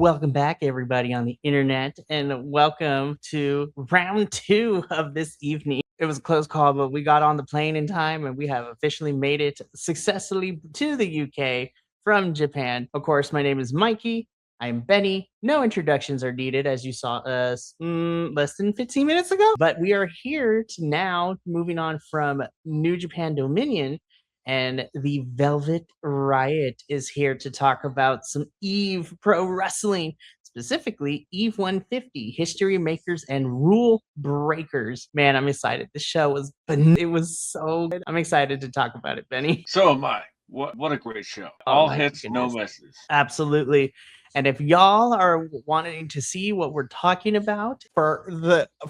Welcome back, everybody on the internet, and welcome to round two of this evening. It was a close call, but we got on the plane in time and we have officially made it successfully to the UK from Japan. Of course, my name is Mikey. I'm Benny. No introductions are needed, as you saw us less than 15 minutes ago. But we are here to now moving on from New Japan Dominion, and the Velvet Riot is here to talk about some Eve Pro Wrestling, specifically Eve 150, History Makers and Rule Breakers. Man, I'm excited. The show it was so good. I'm excited to talk about it, Benny. So am I. What a great show. Oh All my hits, no goodness. misses. Absolutely. And if y'all are wanting to see what we're talking about for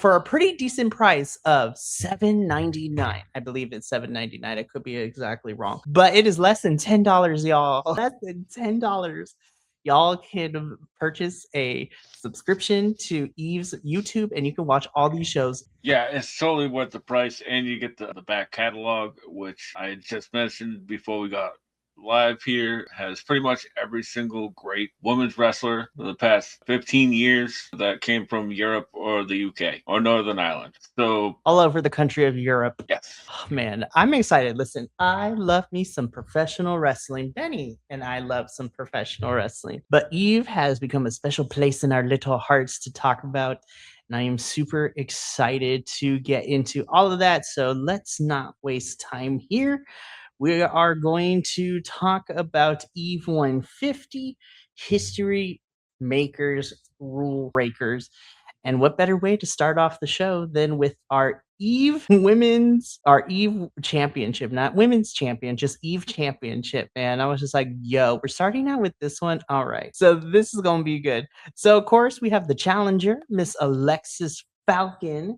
a pretty decent price of $7.99, I believe it's $7.99. I could be exactly wrong, but it is less than $10, y'all. Less than $10. Y'all can purchase a subscription to Eve's YouTube, and you can watch all these shows. Yeah, it's totally worth the price, and you get the back catalog, which I just mentioned before we got live here. Has pretty much every single great women's wrestler for the past 15 years that came from Europe or the UK or Northern Ireland. So All over the country of Europe. yes. Oh, man, I'm excited. Listen, I love me some professional wrestling. Benny and I love some professional wrestling. But Eve has become a special place in our little hearts to talk about. And I am super excited to get into all of that. So let's not waste time here. We are going to talk about Eve 150, History Makers, Rule Breakers. And what better way to start off the show than with our Eve Championship, not Women's Champion, just Eve Championship, man. I was just like, yo, we're starting out with this one. All right. So this is going to be good. So, of course, we have the challenger, Miss Alexis Falcon.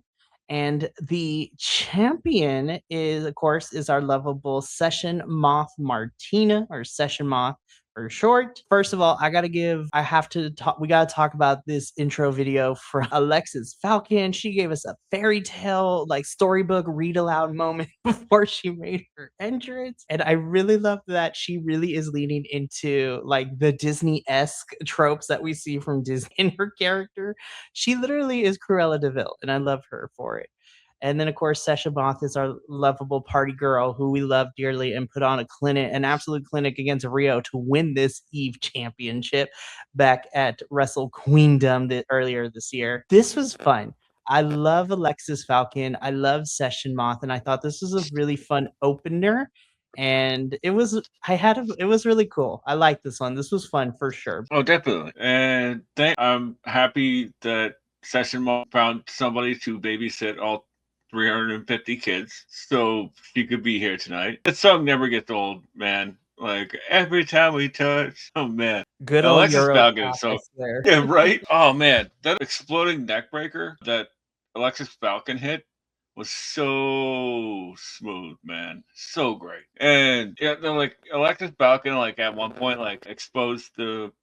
And the champion is, of course, is our lovable Session Moth Martina, or Session Moth for short. First of all, we got to talk about this intro video for Alexis Falcon. She gave us a fairy tale, like storybook read aloud moment before she made her entrance. And I really love that she really is leaning into like the Disney-esque tropes that we see from Disney in her character. She literally is Cruella de Vil, and I love her for it. And then, of course, Sesha Moth is our lovable party girl who we love dearly and put on an absolute clinic against Rio to win this Eve championship back at Wrestle Queendom earlier this year. This was fun. I love Alexis Falcon. I love Session Moth, and I thought this was a really fun opener. And it was really cool. I like this one. This was fun for sure. Oh, definitely. And I'm happy that Session Mom found somebody to babysit all 350 kids so she could be here tonight. That song never gets old, man. Like every time we touch, oh man. Good old Alexis Euro Falcon. So there. yeah, right. Oh man, that exploding neck breaker that Alexis Falcon hit was so smooth, man. So great. And yeah, they're like Alexis Falcon, like at one point, like exposed the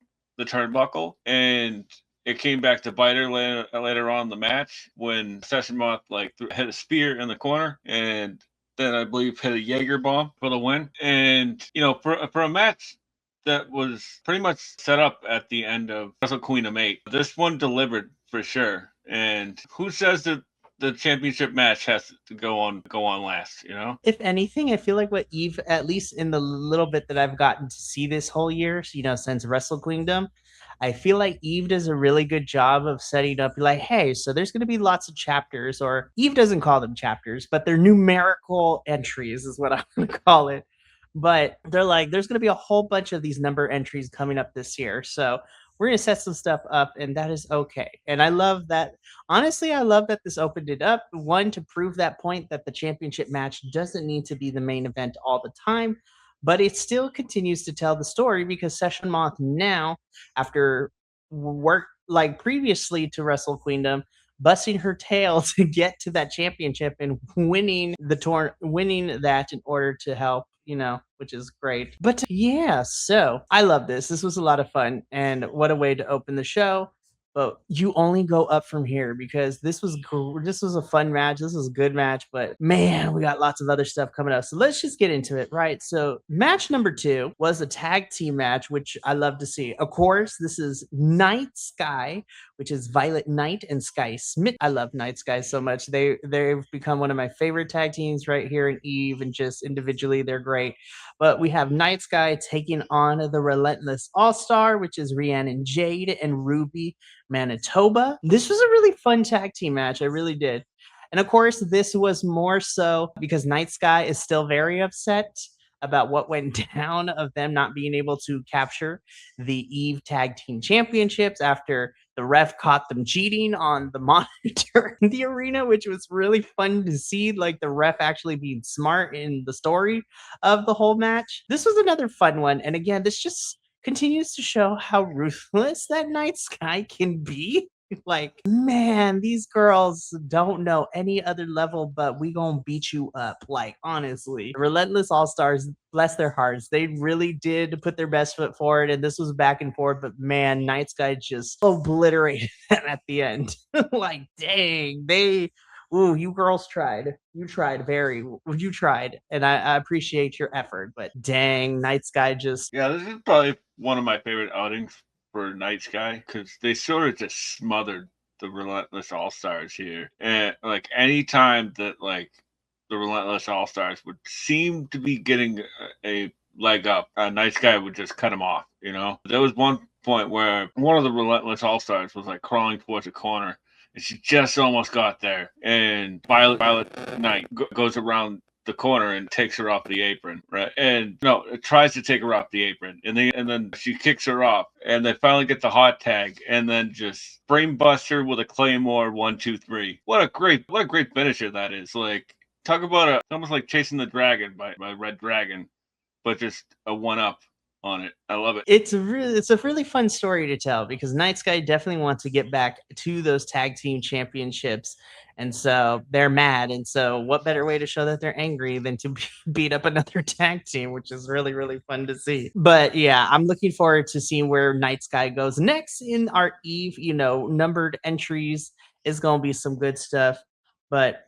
turnbuckle, and it came back to bite her later on in the match when Session Moth like hit a spear in the corner, and then I believe hit a Jaeger bomb for the win. And you know, for a match that was pretty much set up at the end of Wrestle Queendom 8, this one delivered for sure. And who says that the championship match has to go on last, you know? If anything, I feel like what Eve, at least in the little bit that I've gotten to see this whole year, since Wrestle Kingdom, I feel like Eve does a really good job of setting up like, hey, so there's going to be lots of chapters, or Eve doesn't call them chapters, but they're numerical entries is what I'm going to call it. But they're like, there's going to be a whole bunch of these number entries coming up this year. So we're going to set some stuff up, and that is okay. And I love that. Honestly, I love that this opened it up. One, to prove that point that the championship match doesn't need to be the main event all the time, but it still continues to tell the story because Session Moth now, after work like previously to Wrestle Queendom, busting her tail to get to that championship and winning that in order to help, which is great. But yeah, so I love this. This was a lot of fun, and what a way to open the show. but you only go up from here because this was a fun match. This was a good match, but man, we got lots of other stuff coming up. So let's just get into it, right? So match number 2 was a tag team match, which I love to see. Of course, this is Night Sky, which is Violet Knight and Sky Smith. I love Night Sky so much. They've become one of my favorite tag teams right here in Eve, and just individually they're great. But we have Night Sky taking on the Relentless All-Star, which is Rhiannon Jade and Ruby Manitoba. This was a really fun tag team match. I really did. And of course, this was more so because Night Sky is still very upset about what went down of them not being able to capture the Eve Tag Team Championships after the ref caught them cheating on the monitor in the arena, which was really fun to see, like the ref actually being smart in the story of the whole match. This was another fun one. And again, this just continues to show how ruthless that Night Sky can be. Like, man, these girls don't know any other level, but we gonna beat you up. Like, honestly, the Relentless All Stars, bless their hearts, they really did put their best foot forward, and this was back and forth. But man, Night Sky just obliterated them at the end. Like, dang, ooh, you girls tried. You tried you tried, and I appreciate your effort. But dang, Night Sky just Yeah, this is probably one of my favorite outings for Night Sky because they sort of just smothered the Relentless All Stars here. And like anytime that like the Relentless All Stars would seem to be getting a leg up, Night Sky would just cut them off. You know, there was one point where one of the Relentless All Stars was like crawling towards a corner, and she just almost got there, and Violet Knight goes around the corner and takes her off the apron, right? And no, it tries to take her off the apron, and then she kicks her off, and they finally get the hot tag, and then just brain buster with a Claymore 1, 2, 3. What a great finisher that is! Like, talk about almost like chasing the dragon by Red Dragon, but just a 1-up on it. I love it. It's a really fun story to tell because Night Sky definitely wants to get back to those tag team championships, and so they're mad. And so, what better way to show that they're angry than to beat up another tag team, which is really fun to see. But yeah, I'm looking forward to seeing where Night Sky goes next in our Eve. Numbered entries is going to be some good stuff, but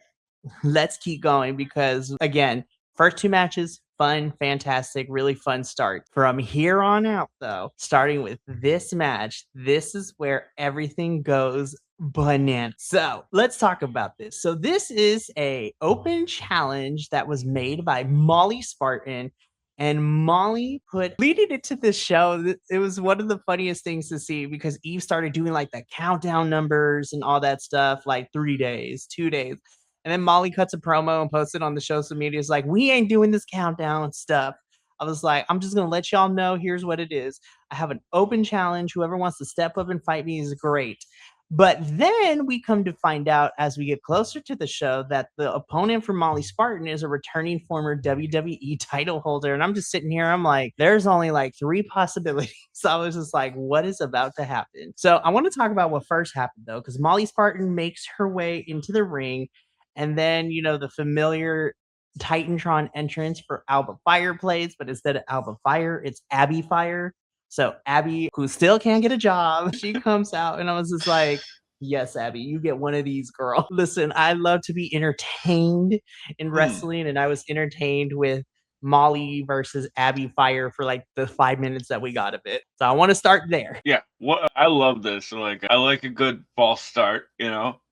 let's keep going because again, first 2 matches, fun, fantastic, really fun start. From here on out, though, starting with this match, this is where everything goes bananas. So let's talk about this. So this is a open challenge that was made by Molly Spartan. And Molly leading into this show, it was one of the funniest things to see because Eve started doing like the countdown numbers and all that stuff, like 3 days, 2 days. And then Molly cuts a promo and posts it on the social media. It's like, we ain't doing this countdown stuff. I was like, I'm just going to let y'all know. Here's what it is. I have an open challenge. Whoever wants to step up and fight me is great. But then we come to find out as we get closer to the show that the opponent for Molly Spartan is a returning former WWE title holder. And I'm just sitting here. I'm like, there's only like 3 possibilities. So I was just like, what is about to happen? So I want to talk about what first happened, though, because Molly Spartan makes her way into the ring. And then, the familiar Titantron entrance for Alba Fire plays, but instead of Alba Fire, it's Abby Fire. So Abby, who still can't get a job, she comes out, and I was just like, yes, Abby, you get one of these, girl. Listen, I love to be entertained in wrestling, and I was entertained with Molly versus Abby Fire for like the 5 minutes that we got of it. So I want to start there. Yeah, I love this. Like, I like a good false start,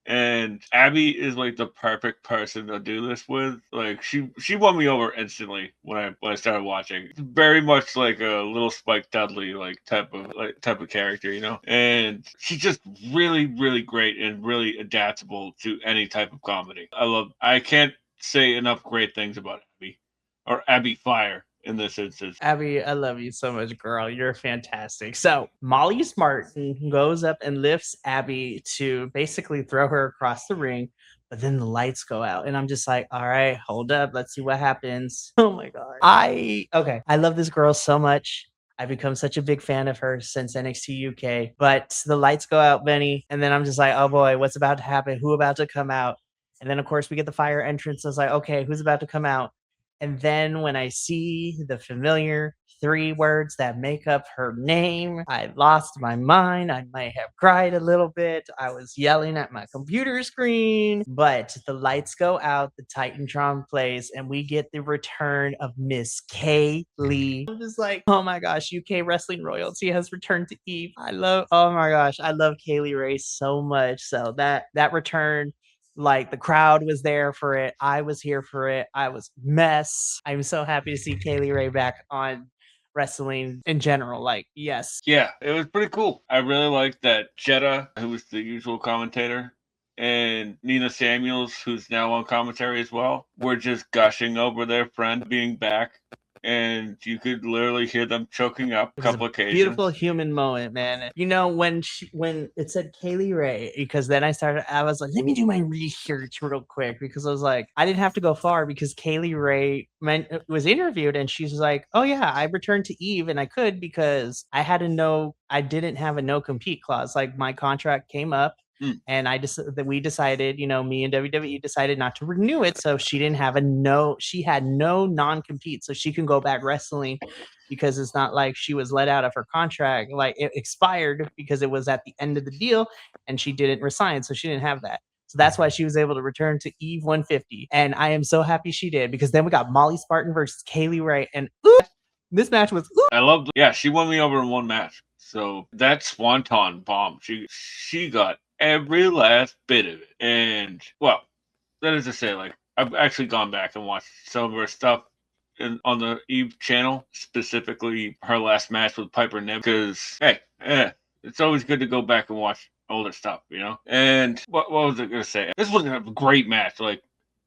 And Abby is like the perfect person to do this with. Like, she won me over instantly when I started watching. Very much like a little Spike Dudley type of character, And she's just really great and really adaptable to any type of comedy. I can't say enough great things about Abby or Abby Fire in this instance. Abby, I love you so much, girl. You're fantastic. So Molly Spartan goes up and lifts Abby to basically throw her across the ring, but then the lights go out. And I'm just like, all right, hold up. Let's see what happens. Oh my God. I love this girl so much. I've become such a big fan of her since NXT UK. But the lights go out, Benny. And then I'm just like, oh boy, what's about to happen? Who about to come out? And then, of course, we get the fire entrance. I was like, okay, who's about to come out? And then when I see the familiar 3 words that make up her name, I lost my mind. I might have cried a little bit. I was yelling at my computer screen, but the lights go out, the Titantron plays, and we get the return of Miss Kaylee. I'm just like, oh my gosh, UK wrestling royalty has returned to Eve. Oh my gosh, I love Kaylee Ray so much. So that return, like the crowd was there for it. I was here for it. I was mess. I'm so happy to see Kaylee Ray back on wrestling in general. Like, yes. Yeah, it was pretty cool. I really liked that Jetta, who was the usual commentator, and Nina Samuels, who's now on commentary as well, were just gushing over their friend being back. And you could literally hear them choking up a couple occasions. Beautiful human moment, man. You know, when it said Kaylee Ray, because then I was like, let me do my research real quick, because I was like, I didn't have to go far, because Kaylee Ray was interviewed and she's like, oh yeah, I returned to Eve and I could because I didn't have a no compete clause. Like my contract came up. And we decided, me and WWE decided not to renew it. So she had no non-compete. So she can go back wrestling, because it's not like she was let out of her contract. Like it expired because it was at the end of the deal and she didn't resign. So she didn't have that. So that's why she was able to return to Eve 150. And I am so happy she did, because then we got Molly Spartan versus Kaylee Ray. And this match was she won me over in one match. So that Swanton bomb, she got every last bit of it. And well, that is to say, like, I've actually gone back and watched some of her stuff on the Eve channel, specifically her last match with Piper Niven, because hey, it's always good to go back and watch older stuff, And what was I gonna say? This was a great match. Like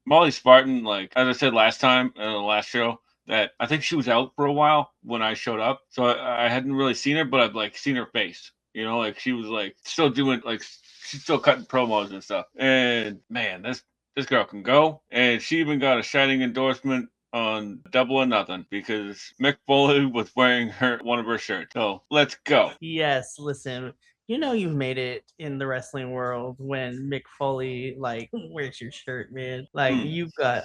Molly Spartan, like as I said last time in the last show, that I think she was out for a while when I showed up, so I hadn't really seen her, but I've like seen her face. Like she was like still doing, like she's still cutting promos and stuff. And man, this girl can go. And she even got a shining endorsement on Double or Nothing, because Mick Foley was wearing one of her shirts. So let's go. Yes, listen. You've made it in the wrestling world when Mick Foley like wears your shirt, man. Like you gotta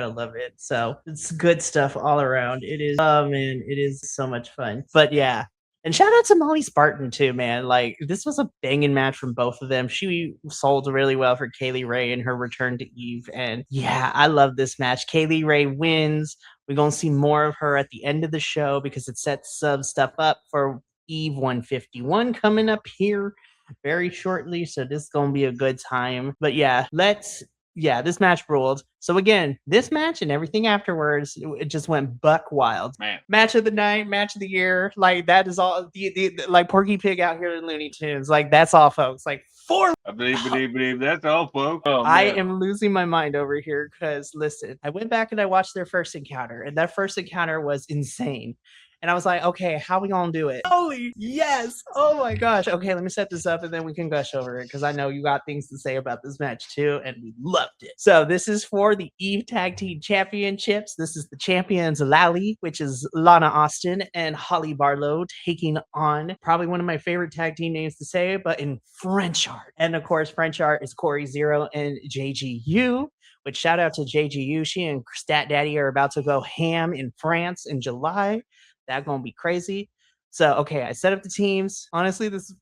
love it. So it's good stuff all around. It is, oh man, it is so much fun. But yeah. And shout out to Molly Spartan too, man. Like this was a banging match from both of them. She sold really well for Kaylee Ray in her return to Eve. And yeah, I love this match. Kaylee Ray wins. We're gonna see more of her at the end of the show, because it sets some stuff up for Eve 151 coming up here very shortly. So this is gonna be a good time. But yeah, this match ruled. So again, this match and everything afterwards, it just went buck wild. Man. Match of the night, match of the year. Like that is all the like Porky Pig out here in Looney Tunes. Like that's all, folks. Like I believe that's all, folks. Oh, I am losing my mind over here, because listen, I went back and I watched their first encounter, and that first encounter was insane. And I was like, okay, how we gonna do it? Holy yes! Oh my gosh. Okay, let me set this up and then we can gush over it, because I know you got things to say about this match too, and we loved it. So this is for the Eve Tag Team Championships. This is the champions Lally, which is Lana Austin, and Holly Barlow, taking on probably one of my favorite tag team names to say, but in French art. And of course, French art is Corey Zero and JGU. Which shout out to JGU. She and Stat Daddy are about to go ham in France in July. That's gonna be crazy. So okay, I set up the teams. Honestly, this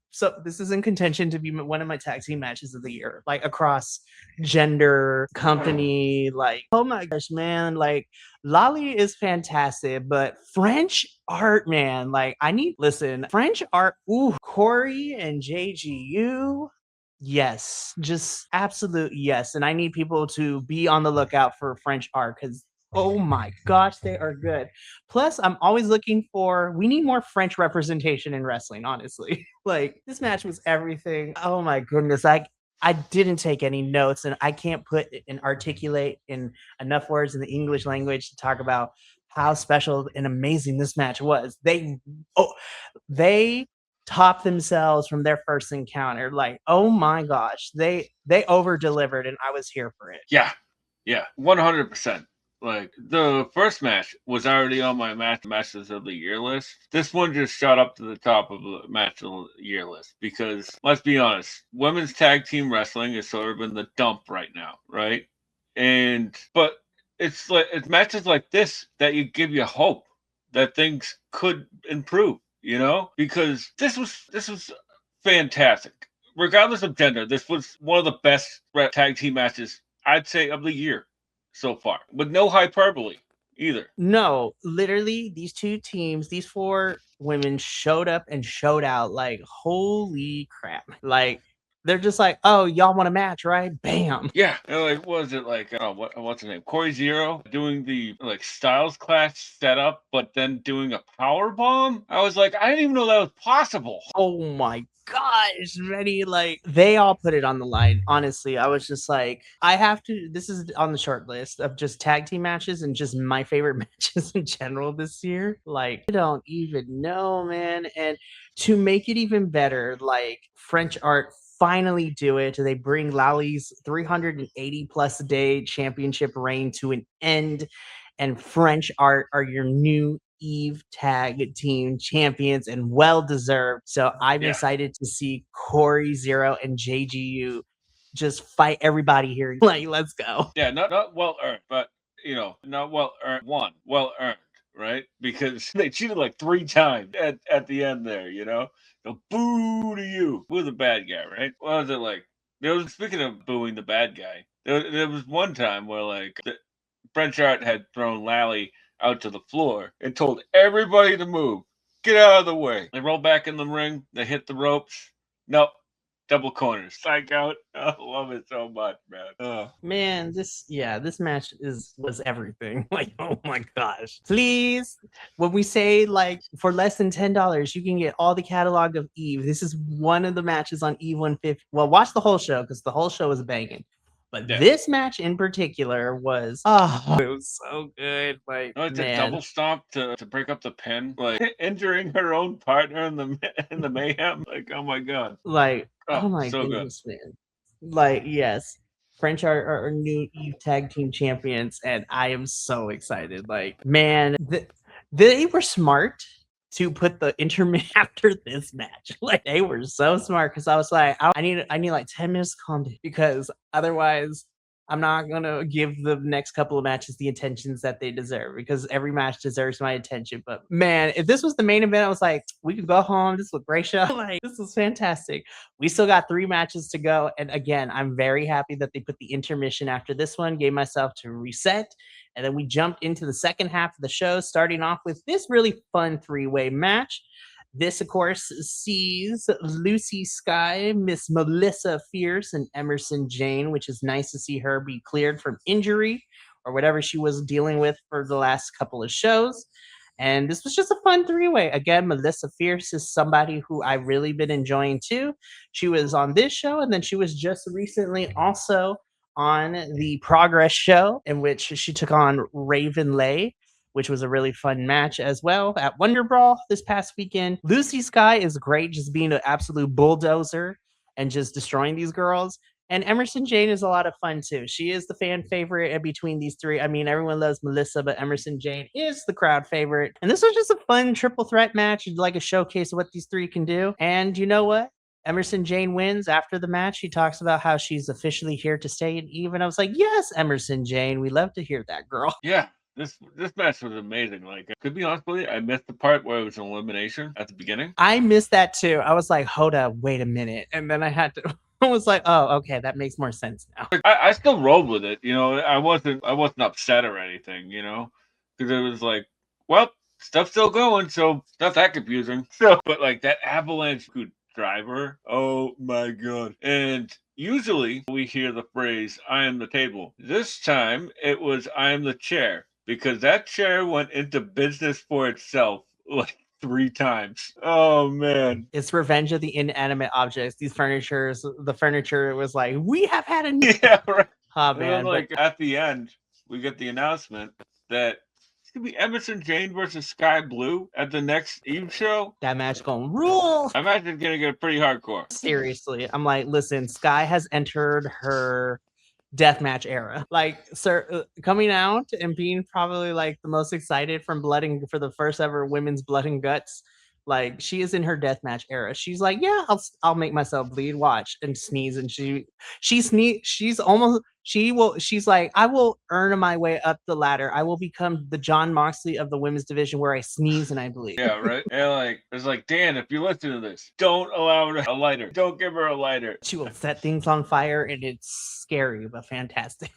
is in contention to be one of my tag team matches of the year, like across gender, company. Like, oh my gosh, man! Like Lolly is fantastic, but French art, man. Like French art. Ooh, Corey and JGU. Yes, just absolute yes. And I need people to be on the lookout for French art, because oh my gosh, they are good. Plus, I'm always looking we need more French representation in wrestling, honestly. Like, this match was everything. Oh my goodness. I didn't take any notes, and I can't put and articulate in enough words in the English language to talk about how special and amazing this match was. They topped themselves from their first encounter. Like, oh my gosh, they over delivered, and I was here for it. Yeah, 100%. Like the first match was already on my matches of the year list. This one just shot up to the top of the match of the year list, because let's be honest, women's tag team wrestling is sort of in the dump right now, right? But it's like it's matches like this that you give you hope that things could improve, you know? Because this was fantastic. Regardless of gender, this was one of the best tag team matches I'd say of the year so far, with no hyperbole either. No, literally, these two teams, these four women showed up and showed out like, holy crap. Like, they're just like, oh, y'all want a match, right? Bam. Yeah, and like, what was it like? What's his name? Corey Zero doing the like Styles Clash setup, but then doing a power bomb. I was like, I didn't even know that was possible. Oh my gosh, Benny, like they all put it on the line. Honestly, I was just like, I have to. This is on the short list of just tag team matches and just my favorite matches in general this year. Like, I don't even know, man. And to make it even better, like French Art finally do it. They bring Lali's 380 plus day championship reign to an end, and French Art are your new Eve Tag Team Champions and well deserved. So I'm Yeah. excited to see Corey Zero and JGU just fight everybody here. Like, let's go. Yeah, not well earned, but not well earned. One well earned, right? Because they cheated like 3 times at the end there. So boo to you, boo the bad guy, right? What was it like? There was speaking of booing the bad guy. There was one time where like French Art had thrown Lally out to the floor and told everybody to move. Get out of the way. They roll back in the ring. They hit the ropes. Nope. Double corners. Psych out. I love it so much, man. Man, this match was everything. Like, oh my gosh. Please, when we say like for less than $10, you can get all the catalog of Eve. This is one of the matches on Eve 150. Well, watch the whole show because the whole show is banging. But Yeah. this match in particular was it was so good. Like, No, it's a man, double stomp to break up the pin, like injuring her own partner in the mayhem. Like, oh my god. like, oh Oh, my so good. goodness, man. Like, yes, French are new Eve Tag Team Champions, and I am so excited. Like, man, they were smart to put the intermission after this match. Like, they were so smart because I was like, I need like 10 minutes to calm down because otherwise I'm not gonna give the next couple of matches the attentions that they deserve because every match deserves my attention. But man, if this was the main event, I was like, we could go home. This was a great show. Like, this was fantastic. We still got 3 matches to go. And again, I'm very happy that they put the intermission after this one, gave myself to reset. And then we jumped into the second half of the show, starting off with this really fun 3-way match. This, of course, sees Lucy Sky, Miss Melissa Fierce, and Emerson Jane, which is nice to see her be cleared from injury or whatever she was dealing with for the last couple of shows. And this was just a fun 3-way. Again, Melissa Fierce is somebody who I've really been enjoying too. She was on this show, and then she was just recently also on the Progress show, in which she took on Raven Lay, which was a really fun match as well at Wonder Brawl this past weekend. Lucy Sky is great, just being an absolute bulldozer and just destroying these girls. And Emerson Jane is a lot of fun too. She is the fan favorite in between these three. I mean, everyone loves Melissa, but Emerson Jane is the crowd favorite. And this was just a fun triple threat match, like a showcase of what these three can do. And you know what? Emerson Jane wins. After the match, she talks about how she's officially here to stay in Eve. And I was like, yes, Emerson Jane, we love to hear that, girl. Yeah. This match was amazing. Like, to be honest with you, I missed the part where it was an elimination at the beginning. I missed that too. I was like, hold up, wait a minute. And then I had to I was like, oh, okay, that makes more sense now. I still rolled with it, I wasn't upset or anything, because it was like, well, stuff's still going, so it's not that confusing. So, but like that avalanche driver, oh my god! And usually we hear the phrase "I am the table." This time it was "I am the chair," because that chair went into business for itself like 3 times. Oh man. It's revenge of the inanimate objects. The furniture was like, we have had a Yeah, right. Oh And man. then, But like at the end, we get the announcement that it's gonna be Emerson Jane versus Sky Blue at the next Eve show. that match gonna rule. I imagine it's gonna get pretty hardcore. Seriously. I'm like, listen, Sky has entered her deathmatch era. Like, sir, coming out and being probably like the most excited for the first ever women's Blood and Guts. Like, she is in her deathmatch era. She's like, yeah, I'll make myself bleed. Watch and sneeze, and she's almost She's like, I will earn my way up the ladder. I will become the John Moxley of the women's division where I sneeze and I bleed. Yeah, right. And like, it's like, Dan, if you listen to this, don't allow her a lighter. Don't give her a lighter. She will set things on fire, and it's scary but fantastic.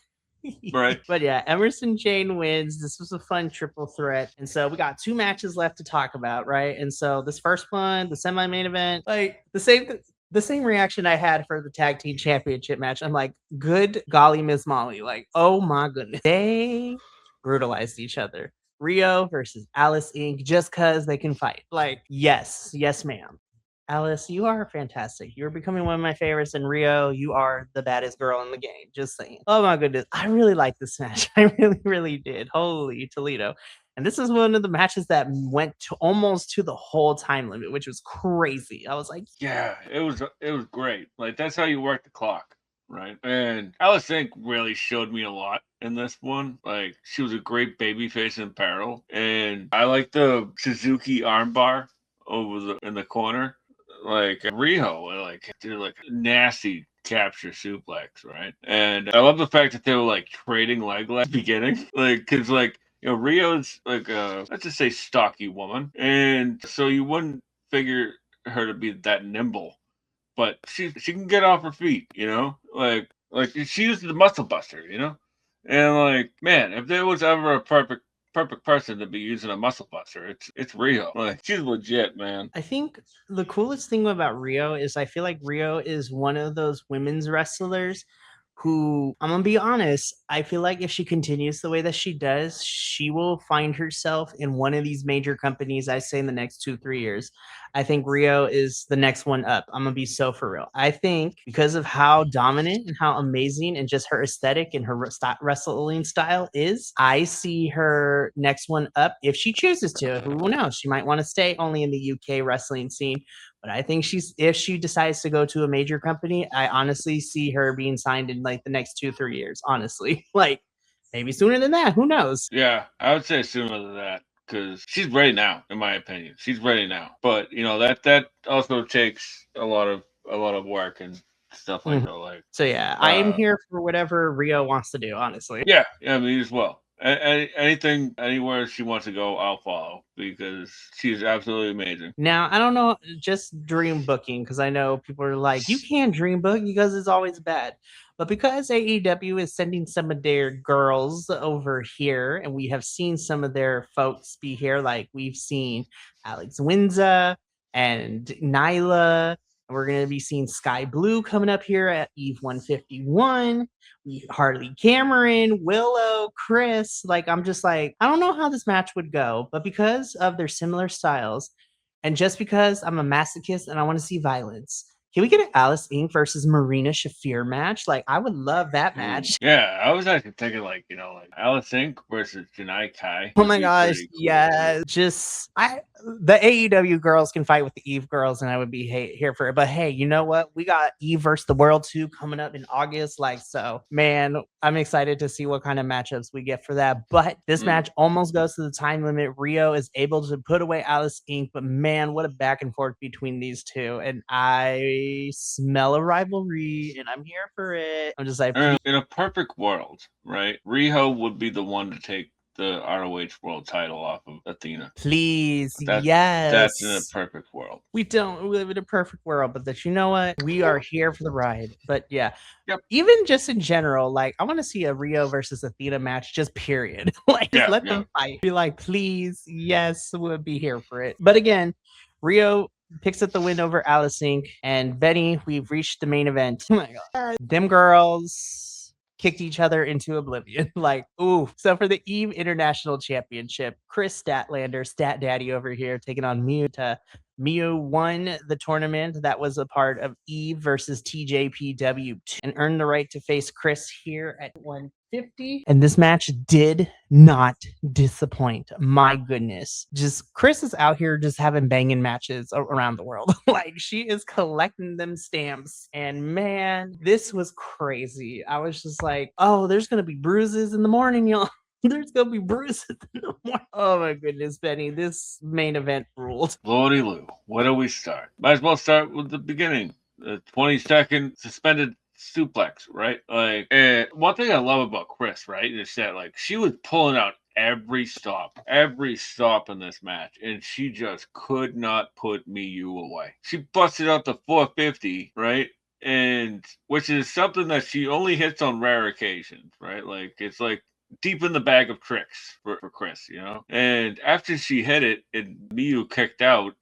Right. But yeah, Emerson Jane wins. This was a fun triple threat. And so we got 2 matches left to talk about, right? And so this first one, the semi-main event, like the same reaction I had for the tag team championship match. I'm like, good golly, Miss Molly. Like, oh my goodness. They brutalized each other. Rio versus Alice Inc. just because they can fight. Like, yes, ma'am. Alice, you are fantastic. You're becoming one of my favorites. And Rio, you are the baddest girl in the game. Just saying. Oh my goodness. I really like this match. I really, really did. Holy Toledo. And this is one of the matches that went to almost to the whole time limit, which was crazy. I was like, yeah, it was great. Like, that's how you work the clock, right? And Alice Inc. really showed me a lot in this one. Like, she was a great babyface in peril, and I like the Suzuki armbar in the corner. Like Riho, like did like nasty capture suplex, right? And I love the fact that they were like trading leg at the beginning, like because like Rio's like let's just say stocky woman, and so you wouldn't figure her to be that nimble, but she can get off her feet, like she is the muscle buster, and like man, if there was ever a perfect person to be using a muscle buster, it's Rio. Like she's legit, man. I think the coolest thing about Rio is I feel like Rio is one of those women's wrestlers who, I'm gonna be honest, I feel like if she continues the way that she does, she will find herself in one of these major companies, I say in the next 2-3 years. I think Rio is the next one up. I'm gonna be so for real. I think because of how dominant and how amazing and just her aesthetic and her wrestling style is, I see her next one up if she chooses to. Who knows? She might want to stay only in the UK wrestling scene. But I think if she decides to go to a major company, I honestly see her being signed in like the next 2-3 years. Honestly, like maybe sooner than that. Who knows? Yeah, I would say sooner than that because she's ready now, in my opinion. She's ready now, but that also takes a lot of work and stuff like that. Like so, yeah, I am here for whatever Rio wants to do. Honestly, yeah, me as well. Anything, anywhere she wants to go, I'll follow because she's absolutely amazing. Now, I don't know, just dream booking, because I know people are like, you can't dream book because it's always bad. But because AEW is sending some of their girls over here, and we have seen some of their folks be here, like we've seen Alex Windsor and Nyla. We're going to be seeing Sky Blue coming up here at Eve 151. Harley Cameron, Willow, Chris. Like, I'm just like, I don't know how this match would go, but because of their similar styles, and just because I'm a masochist and I want to see violence, can we get an Alice Inc. versus Marina Shafir match? Like, I would love that match. Yeah, I was actually thinking like Alice Inc. versus Janai Kai. Oh my gosh, cool. Yeah. The AEW girls can fight with the Eve girls, and I would be here for it. But hey, you know what? We got Eve versus the World 2 coming up in August. Like, so man, I'm excited to see what kind of matchups we get for that. But this match almost goes to the time limit. Rio is able to put away Alice Inc. But man, what a back and forth between these two. And I smell a rivalry, and I'm here for it. I'm just like, in a perfect world, right? Riho would be the one to take the ROH world title off of Athena. Please, yes. That's in a perfect world. We don't live in a perfect world, but you know what? We are here for the ride. But yeah, yep. Even just in general, like I want to see a Rio versus Athena match, just period. Like let them fight. Be like, please, yes, we'll be here for it. But again, Rio picks up the win over Alice Inc. And Bennie, we've reached the main event. Oh my god, them girls kicked each other into oblivion. Like, ooh. So for the Eve International Championship, Chris Statlander, Stat Daddy over here, taking on Miu. Miu won the tournament that was a part of Eve versus TJPW and earned the right to face Chris here at 150. And this match did not disappoint. My goodness. Just Chris is out here just having banging matches around the world. Like she is collecting them stamps. And man, this was crazy. I was just like, oh, there's going to be bruises in the morning, y'all. There's gonna be bruises in the morning. Oh my goodness, Bennie, this main event ruled. Lordy Lou, where do we start? Might as well start with the beginning. The 20-second suspended suplex, right? Like, and one thing I love about Chris, right, is that like she was pulling out every stop in this match, and she just could not put Miyu away. She busted out the 450, right? And which is something that she only hits on rare occasions, right? Like it's like deep in the bag of tricks for Chris, you know? And after she hit it and Miyu kicked out,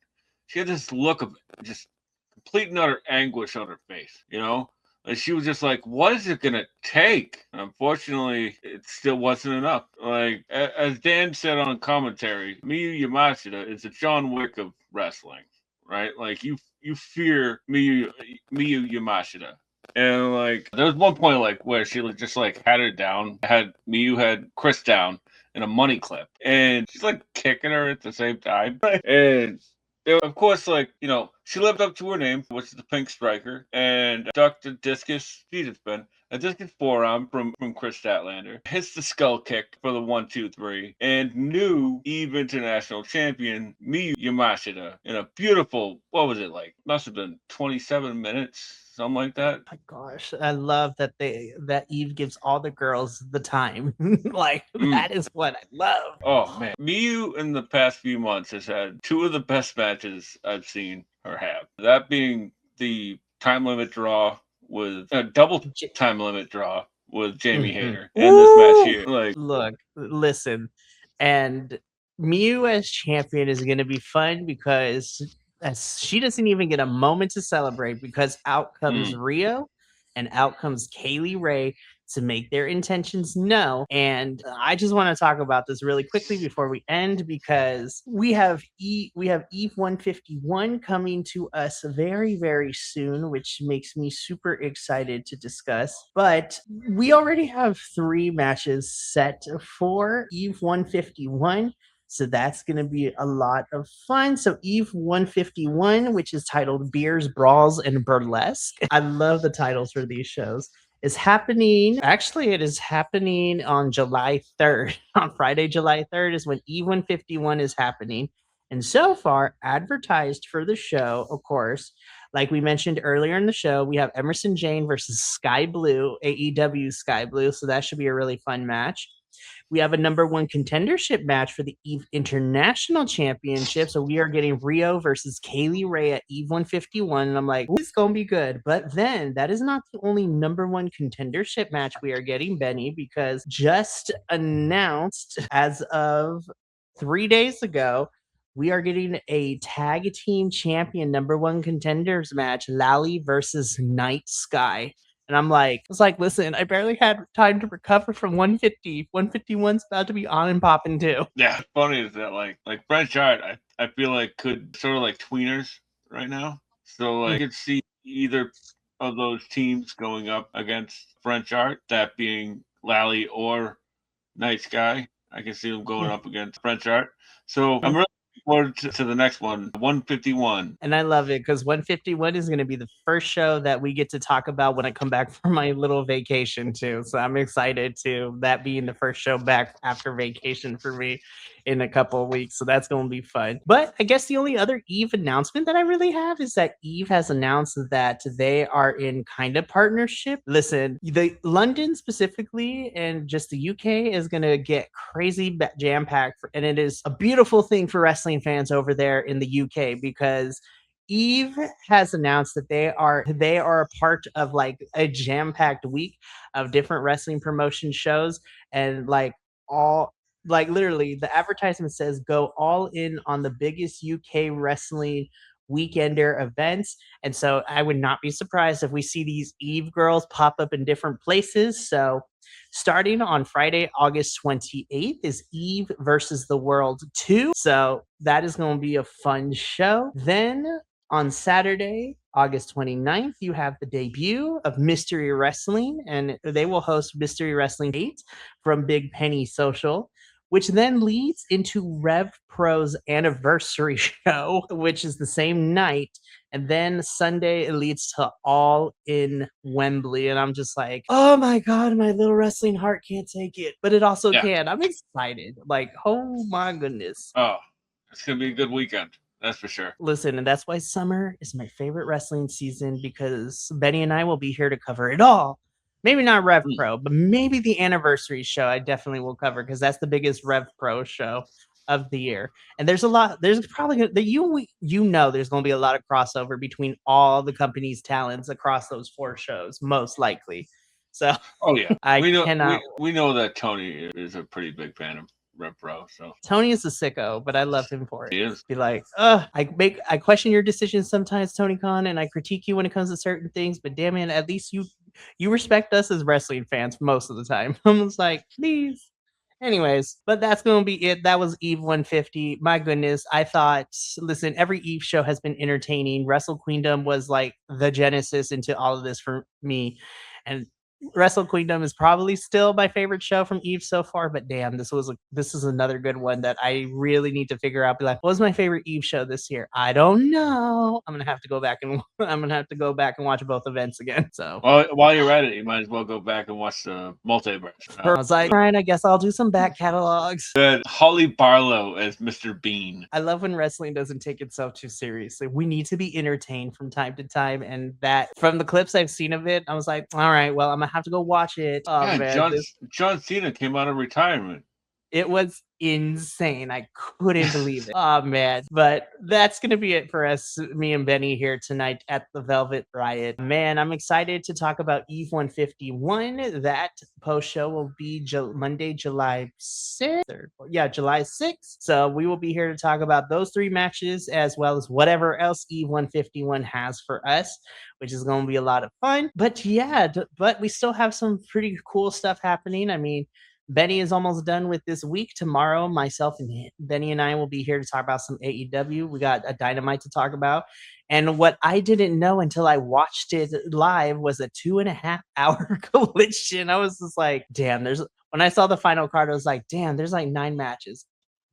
she had this look of just complete and utter anguish on her face, you know? And she was just like, what is it going to take? And unfortunately, it still wasn't enough. Like, as Dan said on commentary, Miyu Yamashita is the John Wick of wrestling, right? Like, you fear Miyu Yamashita. And like there was one point like where she was just like had her down, had Miyu had Chris down in a money clip, and she's like kicking her at the same time. And of course, like, you know, she lived up to her name, which is the Pink Striker, and ducked a discus fetus spin, a discus forearm from Chris Statlander, hits the skull kick for the 1-2-3, and new Eve International Champion Miyu Yamashita in a beautiful, what was it like? Must have been 27 minutes. Something like that. My gosh, I love that Eve gives all the girls the time. Like that is what I love. Oh man, Miyu in the past few months has had two of the best matches I've seen her have. That being the time limit draw with a double time limit draw with Jamie Hayter, and this match here. Like, look, listen, and Miyu as champion is going to be fun because as she doesn't even get a moment to celebrate because out comes Rio and out comes Kaylee Ray to make their intentions known. And I just want to talk about this really quickly before we end because we have Eve 151 coming to us very, very soon, which makes me super excited to discuss. But we already have 3 matches set for Eve 151. So that's going to be a lot of fun. So Eve 151, which is titled Beers, Brawls, and Burlesque. I love the titles for these shows. Is happening. Actually, it is happening on July 3rd. On Friday, July 3rd is when Eve 151 is happening. And so far, advertised for the show, of course, like we mentioned earlier in the show, we have Emerson Jane versus Sky Blue, AEW Sky Blue. So that should be a really fun match. We have a number 1 contendership match for the Eve International Championship. So we are getting Rio versus Kaylee Ray at Eve 151. And I'm like, it's going to be good. But then that is not the only number 1 contendership match we are getting, Benny, because just announced as of 3 days ago, we are getting a tag team champion number 1 contenders match, Lally versus Night Sky. And I'm like, it's like, listen, I barely had time to recover from 150. 151's about to be on and popping too. Yeah, funny is that like French Art, I feel like could sort of like tweeners right now. So like you could see either of those teams going up against French Art, that being Lally or Night Sky. I can see them going up against French Art. So I'm really forward to the next one, 151. And I love it because 151 is going to be the first show that we get to talk about when I come back from my little vacation too. So I'm excited to that being the first show back after vacation for me in a couple of weeks. So that's going to be fun. But I guess the only other Eve announcement that I really have is that Eve has announced that they are in kind of partnership. Listen, the London specifically and just the UK is going to get crazy jam packed, and it is a beautiful thing for wrestling fans over there in the UK because Eve has announced that they are a part of like a jam-packed week of different wrestling promotion shows, and like all like literally the advertisement says go all in on the biggest UK wrestling weekender events. And so I would not be surprised if we see these Eve girls pop up in different places. So starting on Friday, August 28th is Eve versus the World 2. So that is going to be a fun show. Then on Saturday, August 29th, you have the debut of Mystery Wrestling, and they will host Mystery Wrestling 8 from Big Penny Social, which then leads into Rev Pro's anniversary show, which is the same night. And then Sunday, it leads to All in Wembley. And I'm just like, oh my God, my little wrestling heart can't take it. But it also can. I'm excited. Like, oh my goodness. Oh, it's going to be a good weekend. That's for sure. Listen, and that's why summer is my favorite wrestling season, because Benny and I will be here to cover it all. Maybe not Rev Pro, but maybe the anniversary show I definitely will cover, because that's the biggest Rev Pro show of the year. And there's probably there's going to be a lot of crossover between all the company's talents across those 4 shows, most likely. So Oh yeah, I we know cannot. we know that Tony is a pretty big fan of Rev Pro. So Tony is a sicko, but I love him for it. he is. Be like, I question your decisions sometimes, Tony Khan, and I critique you when it comes to certain things, but damn it, at least you respect us as wrestling fans most of the time. I'm just like, please. Anyways, but that's gonna be it. That was Eve 150. My goodness, I thought, listen, every Eve show has been entertaining. Wrestle Queendom was like the genesis into all of this for me, and Wrestle Queendom is probably still my favorite show from Eve so far, but damn, this is another good one that I really need to figure out. Be like, what was my favorite Eve show this year? I don't know. I'm gonna have to go back and watch both events again. So while you're at it, you might as well go back and watch the multiverse. I was like, all right, I guess I'll do some back catalogs. Holly Barlow as Mr. Bean. I love when wrestling doesn't take itself too seriously. We need to be entertained from time to time, and that from the clips I've seen of it, I was like, all right, well, I'm gonna have to go watch it. Oh, Yeah, man, John Cena came out of retirement. it was insane. I couldn't believe it. Oh, man. But that's going to be it for us, me and Benny here tonight at the Velvet Riot. Man, I'm excited to talk about Eve 151. That post show will be Monday, July 6th. Yeah, July 6th. So we will be here to talk about those 3 matches, as well as whatever else Eve 151 has for us, which is going to be a lot of fun. But yeah, but we still have some pretty cool stuff happening. I mean, Benny is almost done with this week. Tomorrow, myself and Benny and I will be here to talk about some AEW. We got a Dynamite to talk about. And what I didn't know until I watched it live was a 2.5 hour collision. I was just like, damn, when I saw the final card, I was like, damn, there's like 9 matches.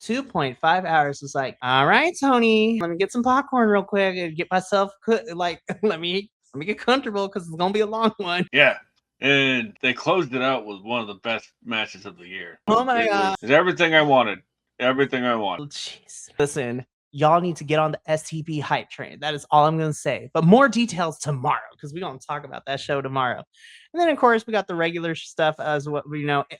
2.5 hours was like, all right, Tony, let me get some popcorn real quick and get myself let me get comfortable, because it's gonna be a long one. Yeah. And they closed it out with one of the best matches of the year. Oh my God. It's everything I wanted. Everything I wanted. Jeez. Listen, y'all need to get on the STP hype train. That is all I'm going to say. But more details tomorrow, because we're going to talk about that show tomorrow. And then, of course, we got the regular stuff as what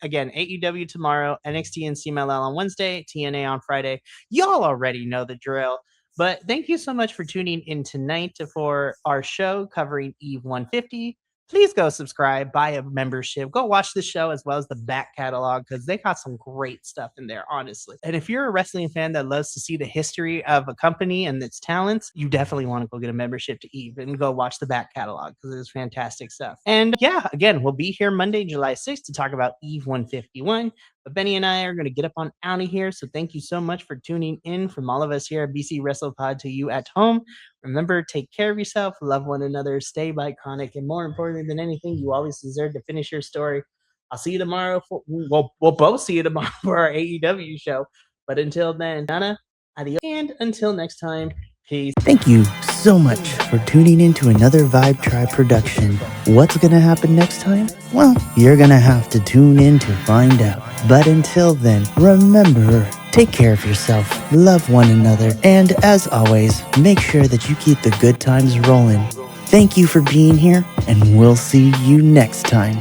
again, AEW tomorrow, NXT and CMLL on Wednesday, TNA on Friday. Y'all already know the drill. But thank you so much for tuning in tonight for our show covering Eve 150. Please go subscribe, buy a membership, go watch the show as well as the back catalog, because they got some great stuff in there, honestly. And if you're a wrestling fan that loves to see the history of a company and its talents, you definitely want to go get a membership to Eve and go watch the back catalog, because it's fantastic stuff. And yeah, again, we'll be here Monday, July 6th to talk about Eve 151. But Benny and I are going to get up on out of here. So thank you so much for tuning in from all of us here at BC WrestlePod to you at home. Remember, take care of yourself, love one another, stay iconic, and more importantly than anything, you always deserve to finish your story. I'll see you tomorrow. We'll both see you tomorrow for our AEW show. But until then, Nana, adios. And until next time, peace. Thank you so much for tuning in to another Vibe Tribe production. What's going to happen next time? Well, you're going to have to tune in to find out. But until then, remember, take care of yourself, love one another, and as always, make sure that you keep the good times rolling. Thank you for being here, and we'll see you next time.